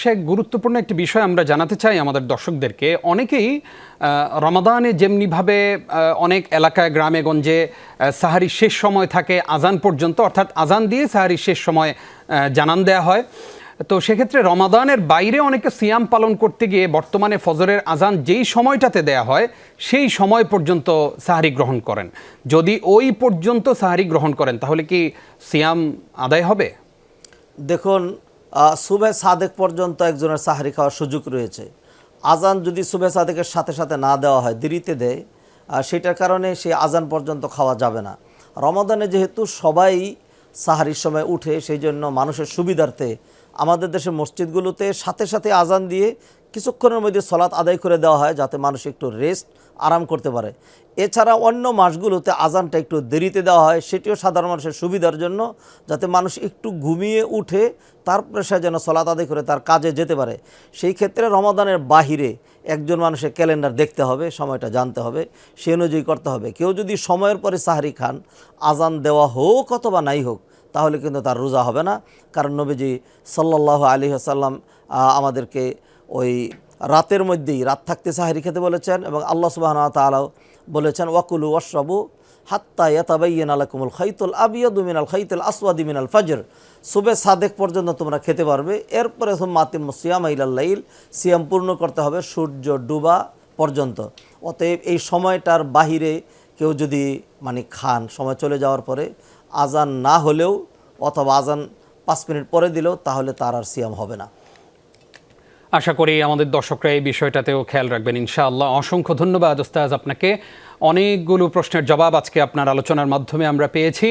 সে গুরুত্বপূর্ণ একটি বিষয় আমরা জানাতে চাই আমাদের দর্শকদেরকে। অনেকেই রমাদানে যেমনিভাবে অনেক এলাকায় গ্রামে গঞ্জে সাহারির শেষ সময় থাকে আজান পর্যন্ত, অর্থাৎ আজান দিয়ে সাহারির শেষ সময় জানান দেয়া হয়। তো সেক্ষেত্রে রমাদানের বাইরে অনেকে সিয়াম পালন করতে গিয়ে বর্তমানে ফজরের আজান যেই সময়টাতে দেয়া হয় সেই সময় পর্যন্ত সাহারি গ্রহণ করেন। যদি ওই পর্যন্ত সাহারি গ্রহণ করেন তাহলে কি সিয়াম আদায় হবে? দেখুন, সুবে সাদেক পর্যন্ত একজনের সাহারি খাওয়ার সুযোগ রয়েছে। আজান যদি সুবে সাদেকের সাথে সাথে না দেওয়া হয়, দেরিতে দেয়, সেটার কারণে সেই আজান পর্যন্ত খাওয়া যাবে না। রমাদানে যেহেতু সবাই সাহারির সময় উঠে, সেই জন্য মানুষের সুবিধার্থে আমাদের দেশের মসজিদগুলোতে সাথে সাথে আজান দিয়ে কিছুক্ষণের মধ্যে সলাৎ আদায় করে দেওয়া হয়, যাতে মানুষ একটু রেস্ট আরাম করতে পারে। এছাড়া অন্য মাসগুলোতে আজানটা একটু দেরিতে দেওয়া হয়, সেটিও সাধারণ মানুষের সুবিধার জন্য, যাতে মানুষ একটু ঘুমিয়ে উঠে তারপরে সে যেন সলাৎ আদায় করে তার কাজে যেতে পারে। সেই ক্ষেত্রে রমাদানের বাহিরে একজন মানুষের ক্যালেন্ডার দেখতে হবে, সময়টা জানতে হবে, সে অনুযায়ী করতে হবে। কেউ যদি সময়ের পরে সাহারি খান, আজান দেওয়া হোক অথবা নাই হোক, তাহলে কিন্তু তার রোজা হবে না। কারণ নবীজি সাল্লাল্লাহু আলাইহি ওয়াসাল্লাম আমাদেরকে ওই রাতের মধ্যেই রাত থাকতে সাহারি খেতে বলেছেন, এবং আল্লাহ সুবহানাহু ওয়া তাআলা বলেছেন ওয়াকুলু ওয়াশরাবু হাত্তা ইয়াতাবায়্যানা লাকুমুল খাইতুল আবিয়াদু মিনাল খাইতিল আসওয়াদি মিনাল ফজর। সুবে সাদেক পর্যন্ত তোমরা খেতে পারবে, এরপরে সুম্মা আতিম্মুস সিয়ামা ইলাল লাইল, সিয়াম পূর্ণ করতে হবে সূর্য ডুবা পর্যন্ত। অতএব এই সময়টার বাহিরে কেউ যদি খান, সময় চলে যাওয়ার পরে আজান না হলেও অথবা আজান 5 মিনিট পরে দিলেও, তাহলে তার আর সিয়াম হবে না। আশা করি আমাদের দর্শকরা এই বিষয়টাতেও খেয়াল রাখবেন ইনশাআল্লাহ। অসংখ্য ধন্যবাদ ওস্তাজ আপনাকে। অনেকগুলো প্রশ্নের জবাব আজকে আপনার আলোচনার মাধ্যমে আমরা পেয়েছি।